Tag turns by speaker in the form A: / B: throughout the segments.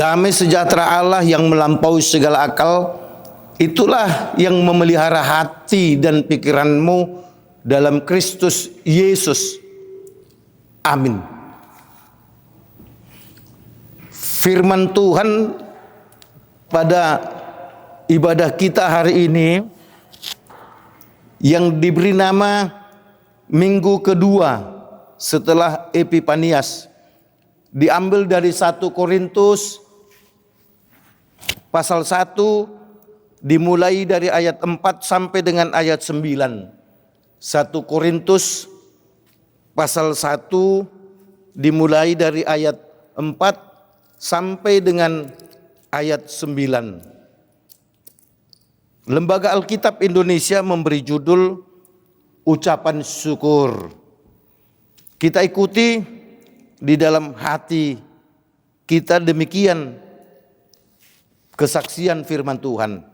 A: Damai sejahtera Allah yang melampaui segala akal, itulah yang memelihara hati dan pikiranmu dalam Kristus Yesus. Amin. Firman Tuhan pada ibadah kita hari ini yang diberi nama minggu kedua setelah Epifanias diambil dari 1 Korintus pasal 1 dimulai dari ayat 4 sampai dengan ayat 9. 1 Korintus pasal 1 dimulai dari ayat 4 sampai dengan ayat 9. Lembaga Alkitab Indonesia memberi judul Ucapan Syukur. Kita ikuti di dalam hati kita demikian kesaksian firman Tuhan.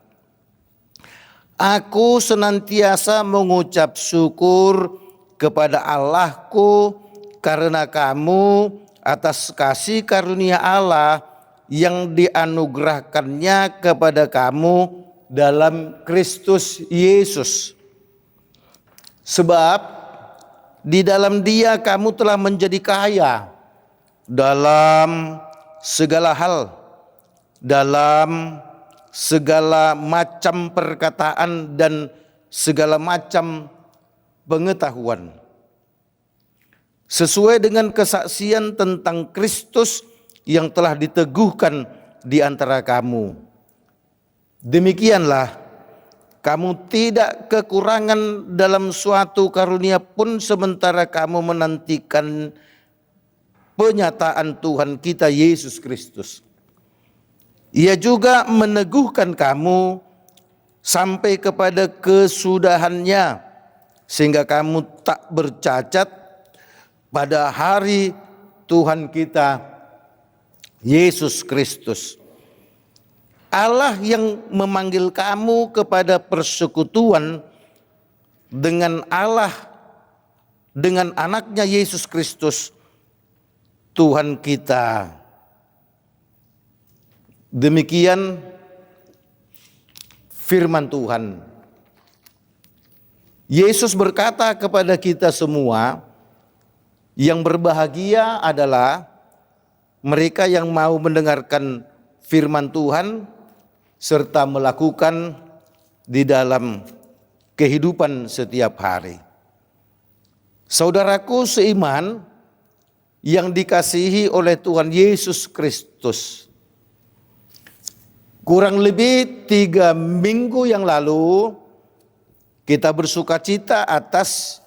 A: Aku senantiasa mengucap syukur kepada Allahku karena kamu atas kasih karunia Allah yang dianugerahkannya kepada kamu dalam Kristus Yesus. Sebab di dalam Dia kamu telah menjadi kaya dalam segala hal, dalam segala macam perkataan dan segala macam pengetahuan, sesuai dengan kesaksian tentang Kristus yang telah diteguhkan di antara kamu. Demikianlah, kamu tidak kekurangan dalam suatu karunia pun sementara kamu menantikan penyataan Tuhan kita Yesus Kristus. Ia juga meneguhkan kamu sampai kepada kesudahannya, sehingga kamu tak bercacat pada hari Tuhan kita Yesus Kristus. Allah yang memanggil kamu kepada persekutuan dengan Allah, dengan anaknya Yesus Kristus Tuhan kita. Demikian firman Tuhan. Yesus berkata kepada kita semua, yang berbahagia adalah mereka yang mau mendengarkan firman Tuhan serta melakukan di dalam kehidupan setiap hari. Saudaraku seiman yang dikasihi oleh Tuhan Yesus Kristus, kurang lebih 3 minggu yang lalu kita bersukacita atas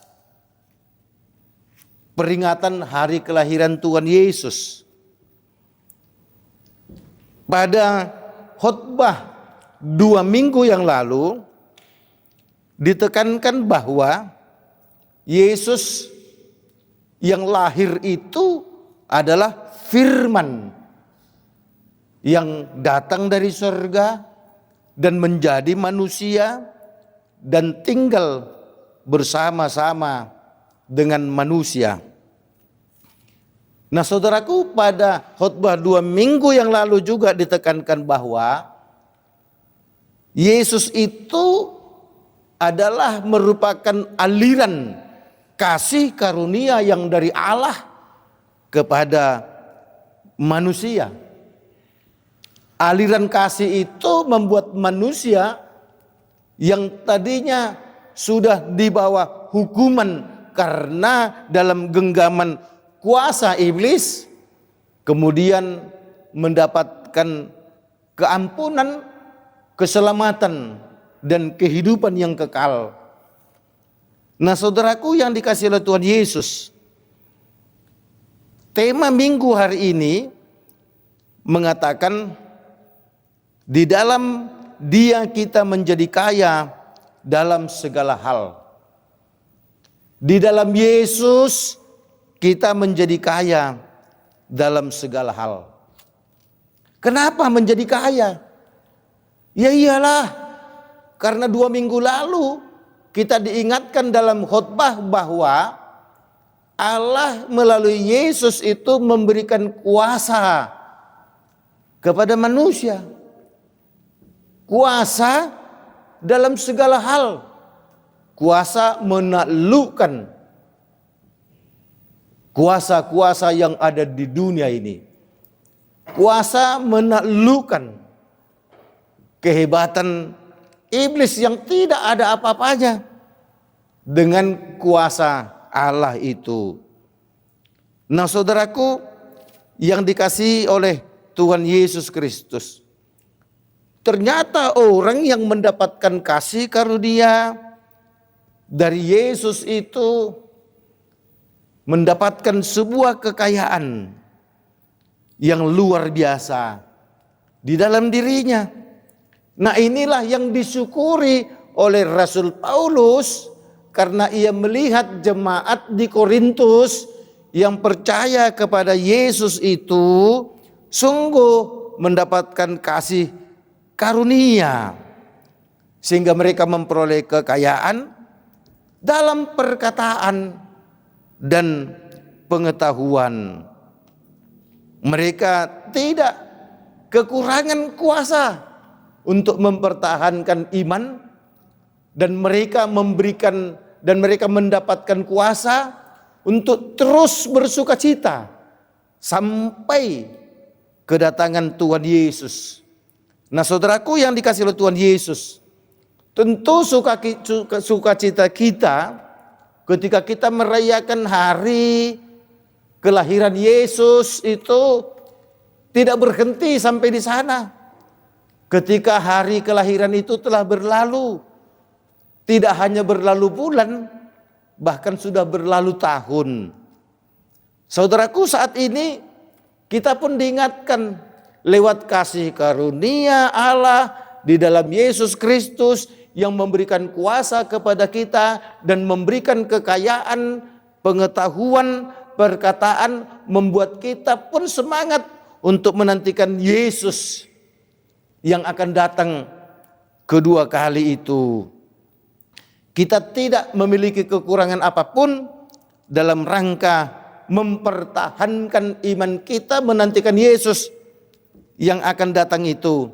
A: peringatan hari kelahiran Tuhan Yesus. Pada khotbah 2 minggu yang lalu ditekankan bahwa Yesus yang lahir itu adalah firman yang datang dari surga dan menjadi manusia dan tinggal bersama-sama dengan manusia. Nah saudaraku, pada khotbah 2 minggu yang lalu juga ditekankan bahwa Yesus itu adalah merupakan aliran kasih karunia yang dari Allah kepada manusia. Aliran kasih itu membuat manusia yang tadinya sudah di bawah hukuman karena dalam genggaman kuasa iblis, kemudian mendapatkan keampunan, keselamatan, dan kehidupan yang kekal. Nah saudaraku yang dikasihi oleh Tuhan Yesus, tema minggu hari ini mengatakan di dalam Dia kita menjadi kaya dalam segala hal. Di dalam Yesus kita menjadi kaya dalam segala hal. Kenapa menjadi kaya? Ya iyalah, karena 2 minggu lalu kita diingatkan dalam khotbah bahwa Allah melalui Yesus itu memberikan kuasa kepada manusia. Kuasa dalam segala hal. Kuasa menaklukkan kuasa-kuasa yang ada di dunia ini. Kuasa menaklukkan kehebatan iblis yang tidak ada apa-apanya dengan kuasa Allah itu. Nah, saudaraku yang dikasihi oleh Tuhan Yesus Kristus, ternyata orang yang mendapatkan kasih karunia dari Yesus itu mendapatkan sebuah kekayaan yang luar biasa di dalam dirinya. Nah, inilah yang disyukuri oleh Rasul Paulus karena ia melihat jemaat di Korintus yang percaya kepada Yesus itu sungguh mendapatkan kasih karunia, sehingga mereka memperoleh kekayaan dalam perkataan dan pengetahuan. Mereka tidak kekurangan kuasa untuk mempertahankan iman, dan mereka mendapatkan kuasa untuk terus bersukacita sampai kedatangan Tuhan Yesus. Nah, saudaraku yang dikasihi oleh Tuhan Yesus, tentu sukacita kita ketika kita merayakan hari kelahiran Yesus itu tidak berhenti sampai di sana. Ketika hari kelahiran itu telah berlalu, tidak hanya berlalu bulan, bahkan sudah berlalu tahun. Saudaraku, saat ini kita pun diingatkan lewat kasih karunia Allah di dalam Yesus Kristus yang memberikan kuasa kepada kita dan memberikan kekayaan, pengetahuan, perkataan, membuat kita pun semangat untuk menantikan Yesus yang akan datang kedua kali itu. Kita tidak memiliki kekurangan apapun dalam rangka mempertahankan iman kita menantikan Yesus yang akan datang itu.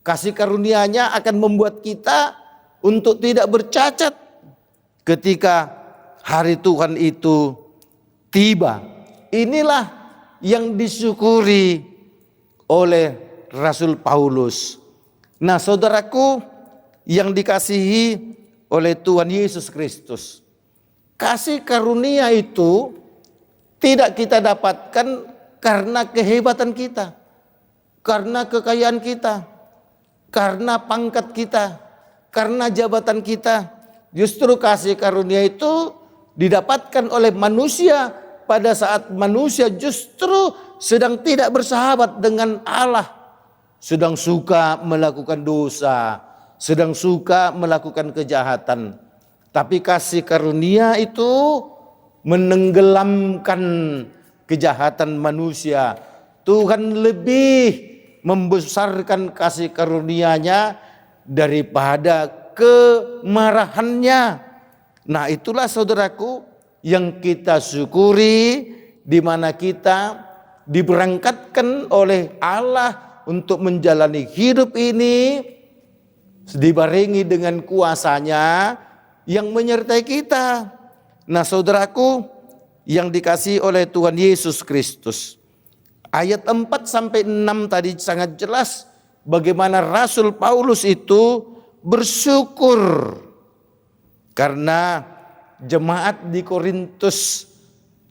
A: Kasih karunia-Nya akan membuat kita untuk tidak bercacat ketika hari Tuhan itu tiba. Inilah yang disyukuri oleh Rasul Paulus. Nah, saudaraku yang dikasihi oleh Tuhan Yesus Kristus, kasih karunia itu tidak kita dapatkan karena kehebatan kita, karena kekayaan kita, karena pangkat kita, karena jabatan kita. Justru kasih karunia itu didapatkan oleh manusia pada saat manusia justru sedang tidak bersahabat dengan Allah, sedang suka melakukan dosa, sedang suka melakukan kejahatan. Tapi kasih karunia itu menenggelamkan kejahatan manusia. Tuhan lebih membesarkan kasih karunia-Nya daripada kemarahannya. Nah, itulah saudaraku yang kita syukuri, di mana kita diberangkatkan oleh Allah untuk menjalani hidup ini dibarengi dengan kuasa-Nya yang menyertai kita. Nah, saudaraku yang dikasihi oleh Tuhan Yesus Kristus, ayat 4 sampai 6 tadi sangat jelas bagaimana Rasul Paulus itu bersyukur karena jemaat di Korintus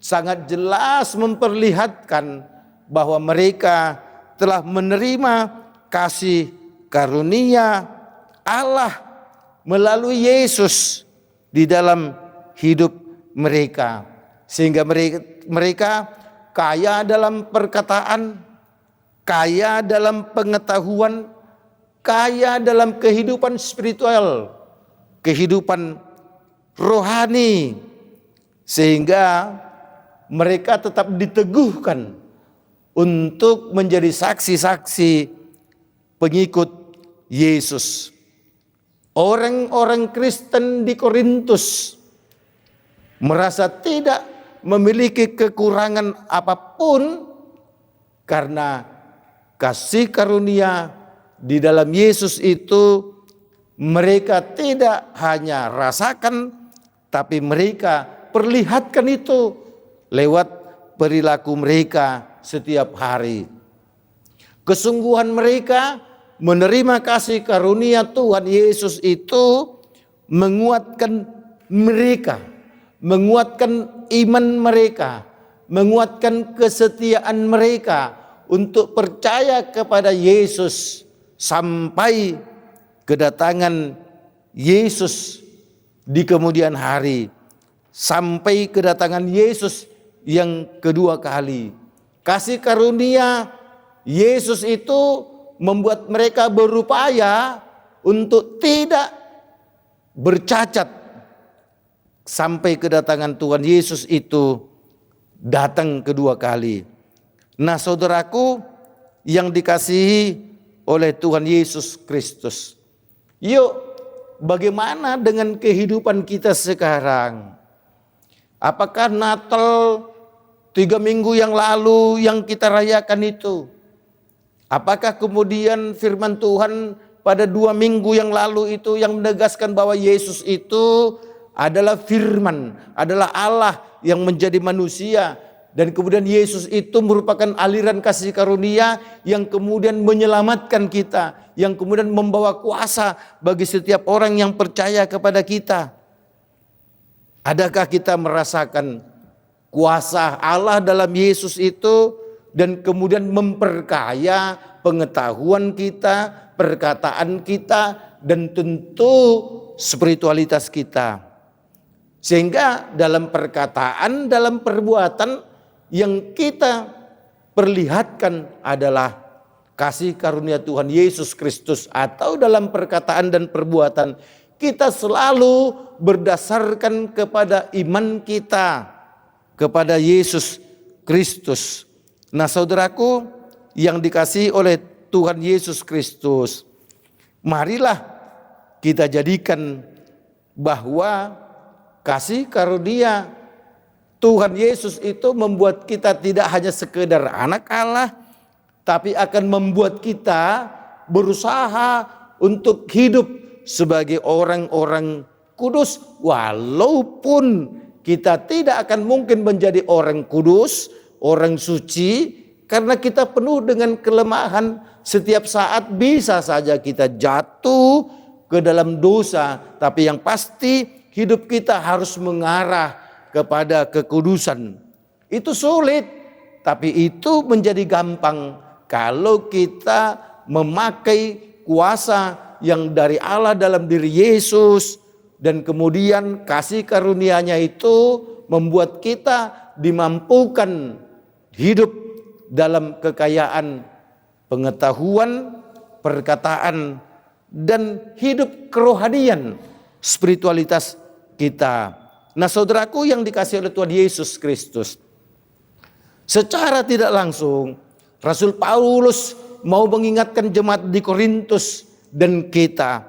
A: sangat jelas memperlihatkan bahwa mereka telah menerima kasih karunia Allah melalui Yesus di dalam hidup mereka, sehingga mereka kaya dalam perkataan, kaya dalam pengetahuan, kaya dalam kehidupan spiritual, kehidupan rohani, sehingga mereka tetap diteguhkan untuk menjadi saksi-saksi pengikut Yesus. Orang-orang Kristen di Korintus merasa tidak memiliki kekurangan apapun karena kasih karunia di dalam Yesus itu mereka tidak hanya rasakan, tapi mereka perlihatkan itu lewat perilaku mereka setiap hari. Kesungguhan mereka menerima kasih karunia Tuhan Yesus itu menguatkan mereka, menguatkan iman mereka, menguatkan kesetiaan mereka untuk percaya kepada Yesus sampai kedatangan Yesus di kemudian hari, sampai kedatangan Yesus yang kedua kali. Kasih karunia Yesus itu membuat mereka berupaya untuk tidak bercacat sampai kedatangan Tuhan Yesus itu datang kedua kali. Nah, saudaraku yang dikasihi oleh Tuhan Yesus Kristus, yuk bagaimana dengan kehidupan kita sekarang? Apakah Natal 3 minggu yang lalu yang kita rayakan itu? Apakah kemudian firman Tuhan pada 2 minggu yang lalu itu yang menegaskan bahwa Yesus itu adalah firman, adalah Allah yang menjadi manusia, dan kemudian Yesus itu merupakan aliran kasih karunia yang kemudian menyelamatkan kita, yang kemudian membawa kuasa bagi setiap orang yang percaya kepada kita. Adakah kita merasakan kuasa Allah dalam Yesus itu dan kemudian memperkaya pengetahuan kita, perkataan kita, dan tentu spiritualitas kita? Sehingga dalam perkataan, dalam perbuatan yang kita perlihatkan adalah kasih karunia Tuhan Yesus Kristus, atau dalam perkataan dan perbuatan kita selalu berdasarkan kepada iman kita kepada Yesus Kristus. Nah, saudaraku yang dikasihi oleh Tuhan Yesus Kristus, marilah kita jadikan bahwa kasih karunia Tuhan Yesus itu membuat kita tidak hanya sekedar anak Allah, tapi akan membuat kita berusaha untuk hidup sebagai orang-orang kudus, walaupun kita tidak akan mungkin menjadi orang kudus, orang suci, karena kita penuh dengan kelemahan. Setiap saat bisa saja kita jatuh ke dalam dosa, tapi yang pasti hidup kita harus mengarah kepada kekudusan. Itu sulit, tapi itu menjadi gampang kalau kita memakai kuasa yang dari Allah dalam diri Yesus, dan kemudian kasih karunia-Nya itu membuat kita dimampukan hidup dalam kekayaan pengetahuan, perkataan, dan hidup kerohanian, spiritualitas kita. Nah, saudaraku yang dikasihi oleh Tuhan Yesus Kristus, secara tidak langsung Rasul Paulus mau mengingatkan jemaat di Korintus dan kita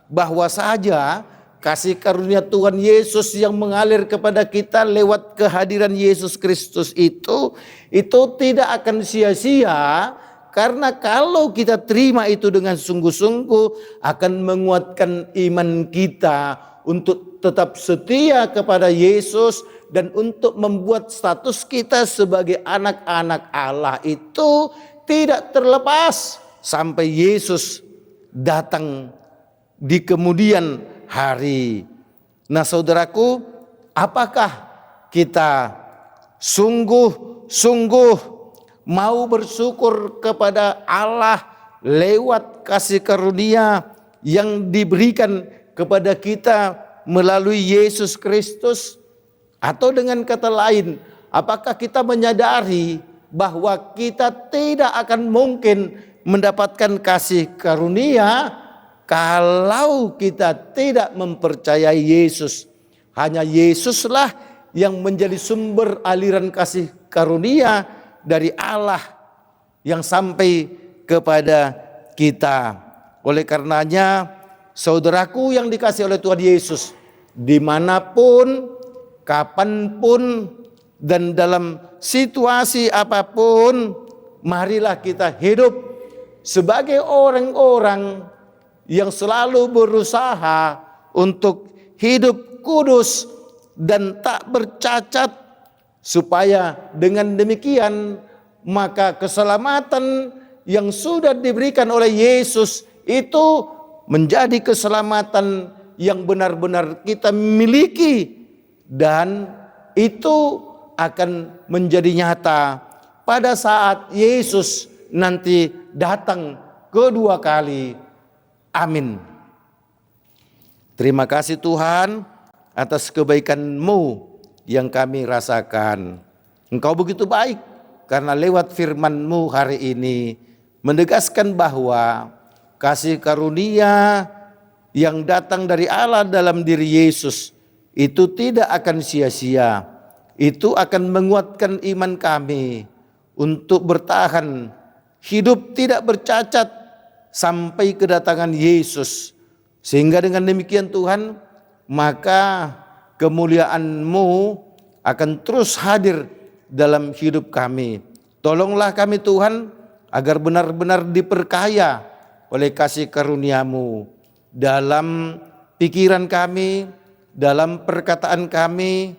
A: bahwa saja kasih karunia Tuhan Yesus yang mengalir kepada kita lewat kehadiran Yesus Kristus itu tidak akan sia-sia, karena kalau kita terima itu dengan sungguh-sungguh akan menguatkan iman kita untuk tetap setia kepada Yesus, dan untuk membuat status kita sebagai anak-anak Allah itu tidak terlepas sampai Yesus datang di kemudian hari. Nah, saudaraku, apakah kita sungguh-sungguh mau bersyukur kepada Allah lewat kasih karunia yang diberikan kepada kita melalui Yesus Kristus? Atau dengan kata lain, apakah kita menyadari bahwa kita tidak akan mungkin mendapatkan kasih karunia kalau kita tidak mempercayai Yesus? Hanya Yesuslah yang menjadi sumber aliran kasih karunia dari Allah yang sampai kepada kita. Oleh karenanya, saudaraku yang dikasihi oleh Tuhan Yesus, dimanapun, kapanpun, dan dalam situasi apapun, marilah kita hidup sebagai orang-orang yang selalu berusaha untuk hidup kudus dan tak bercacat, supaya dengan demikian maka keselamatan yang sudah diberikan oleh Yesus itu menjadi keselamatan yang benar-benar kita miliki, dan itu akan menjadi nyata pada saat Yesus nanti datang kedua kali. Amin. Terima kasih Tuhan atas kebaikan-Mu yang kami rasakan. Engkau begitu baik, karena lewat firman-Mu hari ini menegaskan bahwa kasih karunia yang datang dari Allah dalam diri Yesus itu tidak akan sia-sia. Itu akan menguatkan iman kami untuk bertahan hidup tidak bercacat sampai kedatangan Yesus. Sehingga dengan demikian Tuhan, maka kemuliaan-Mu akan terus hadir dalam hidup kami. Tolonglah kami Tuhan, agar benar-benar diperkaya oleh kasih karunia-Mu dalam pikiran kami, dalam perkataan kami,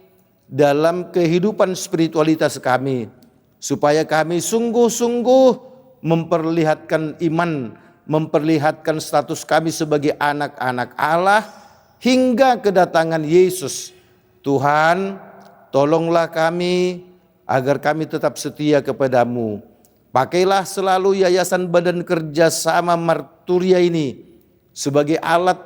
A: dalam kehidupan spiritualitas kami, supaya kami sungguh-sungguh memperlihatkan iman, memperlihatkan status kami sebagai anak-anak Allah hingga kedatangan Yesus. Tuhan, tolonglah kami agar kami tetap setia kepada-Mu. Pakailah selalu Yayasan Badan Kerjasama Marturia ini sebagai alat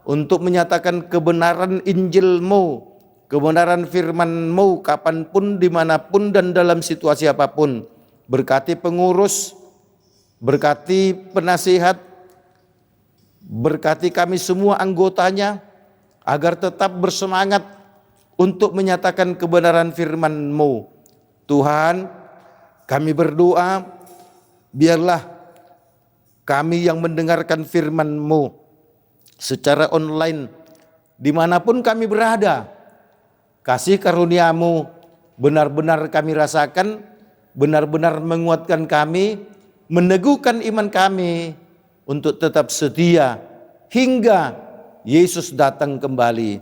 A: untuk menyatakan kebenaran Injil-Mu, kebenaran firman-Mu kapanpun, dimanapun, dan dalam situasi apapun. Berkati pengurus, berkati penasihat, berkati kami semua anggotanya, agar tetap bersemangat untuk menyatakan kebenaran firman-Mu. Tuhan, kami berdoa, biarlah kami yang mendengarkan firman-Mu secara online, dimanapun kami berada, kasih karunia-Mu benar-benar kami rasakan, benar-benar menguatkan kami, meneguhkan iman kami untuk tetap setia hingga Yesus datang kembali.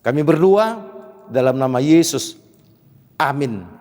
A: Kami berdoa dalam nama Yesus. Amin.